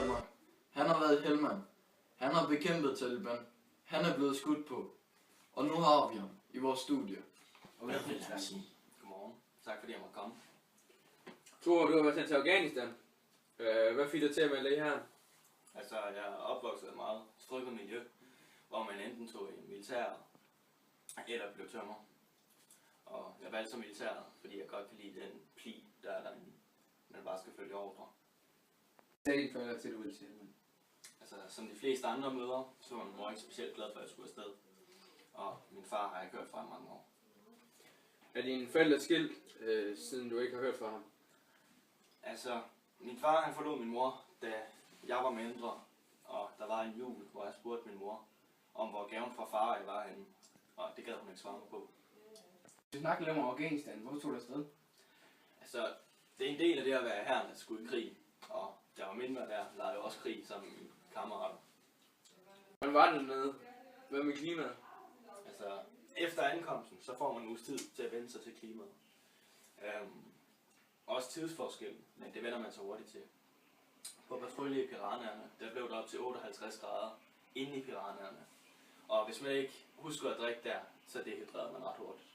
Danmark. Han har været helmand. Han har bekæmpet Taliban. Han er blevet skudt på. Og nu har vi ham i vores studie. Og hvad vil jeg sige? Godmorgen. Tak fordi jeg måtte komme. Thor, du har været sendt til Afghanistan. Hvad fik dig til at melde dig her? Altså, jeg er opvokset i et meget strykket miljø, hvor man enten tog i militæret eller blev tømrer. Og jeg valgte så militæret, fordi jeg godt kan lide den pli, der er derinde. Man bare skal følge ordre. Hvad er dine forældre til, du ville til? Altså, som de fleste andre mødre, så var min mor ikke specielt glad for, at jeg skulle afsted. Og min far har jeg ikke hørt fra i mange år. Er dine forældre skilt, siden du ikke har hørt fra ham? Altså, min far han forlod min mor, da jeg var mindre. Og der var en jul, hvor jeg spurgte min mor, om hvor gaven fra far jeg var henne. Og det gad hun ikke svare mig på. Du snakker lidt om Afghanistan. Hvorfor tog du afsted? Altså, det er en del af det at være her, der skulle i krig. Og der var mindre der, lavede jeg også krig sammen med mine kammerater. Hvordan var det dernede? Hvad med klimaet? Altså, efter ankomsten, så får man en uges tid til at vende sig til klimaet. Også tidsforskel, men det vender man så hurtigt til. På patrulje i Piranhaerne, der blev det op til 58 grader inde i Piranhaerne. Og hvis man ikke husker at drikke der, så dehydrerede man ret hurtigt.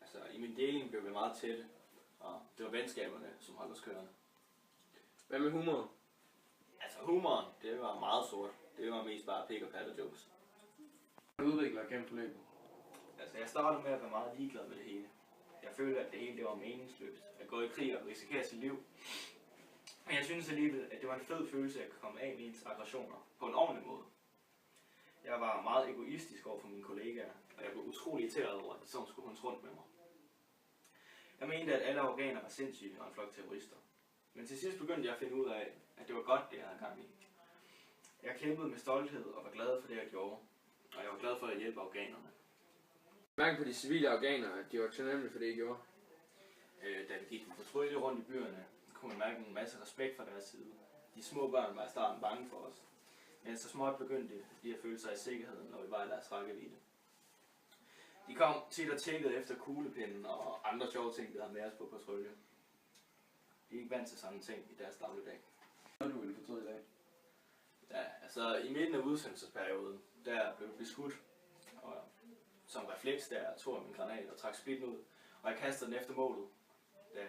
Altså, i min deling blev vi meget tætte, og det var venskaberne, som holdt os kørende. Hvad med humoren? Altså, humoren, det var meget sort. Det var mest bare pik og patter jokes. Du udvikler gennem forløbet. Altså, jeg startede med at være meget ligeglad med det hele. Jeg følte, at det hele det var meningsløst. At gå i krig og risikere sit liv. Men jeg synes alligevel, at det var en fed følelse at komme af med ens aggressioner på en ordentlig måde. Jeg var meget egoistisk over for mine kollegaer, og jeg blev utrolig irriteret over, at de sådan skulle hunds rundt med mig. Jeg mente, at alle afghanere var sindssyge og en flok terrorister. Men til sidst begyndte jeg at finde ud af, at det var godt, det jeg havde gang i. Jeg kæmpede med stolthed og var glad for det, jeg gjorde. Og jeg var glad for at hjælpe afghanerne. Mærke på de civile afghanere, at de var taknemmelige for det, I gjorde. Da vi gik på patrulje rundt i byerne, kunne man mærke en masse respekt fra deres side. De små børn var i starten bange for os. Men så småt begyndte de at føle sig i sikkerheden, når vi var i deres rækkevidde. De kom tit og tjekkede efter kuglepinden og andre sjove ting, vi havde med os på patrulje. De er ikke vant til sådan ting i deres dagligdag. Hvad du ville fortryde i dag? Ja, altså i midten af udsendelsesperioden, der blev vi beskudt. Og som refleks der tog jeg min granat og trak splitten ud. Og jeg kastede den efter målet. Da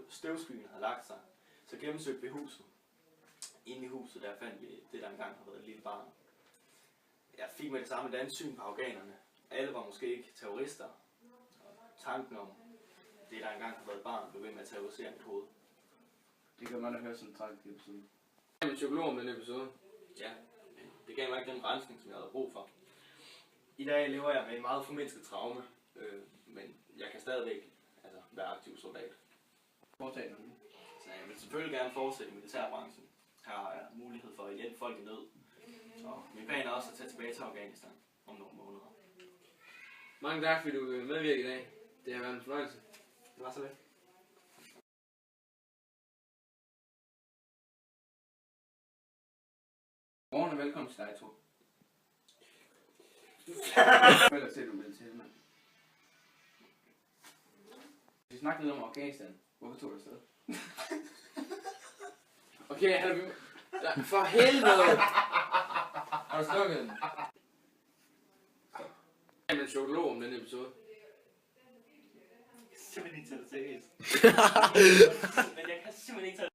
støvskyen havde lagt sig, så gennemsøgte vi huset. Inde i huset der fandt vi det, der engang havde været et lille barn. Jeg fik med det samme et andet syn på afghanerne. Alle var måske ikke terrorister. Og tanken om det, der engang havde været et barn, blev ved med at terrorisere mit hoved. Det kan man da høre som en tragisk episode. Jeg er en psykolog om den episode. Ja, men det gav mig ikke den rensning, som jeg havde brug for. I dag lever jeg med en meget formindsket traume, men jeg kan stadigvæk være aktiv soldat. Foretag dig nu. Så jeg vil selvfølgelig gerne fortsætte i militærbranchen. Her har jeg mulighed for at hjælpe folk i nød. Og min plan er også at tage tilbage til Afghanistan om nogle måneder. Mange tak, fordi du vil medvirke i dag. Det har været en fornøjelse. Det var så lidt. Morgen og velkommen til dig, Thor. Føler til, at du vil til, mand. Vi snakkede lidt om Afghanistan. Hvorfor tog du afsted? Okay, han er... Ja, for helvede! Har du slukket den? Jeg er en psykolog om den episode. Jeg kan simpelthen ikke tage det seriøst. Men jeg kan simpelthen ikke tage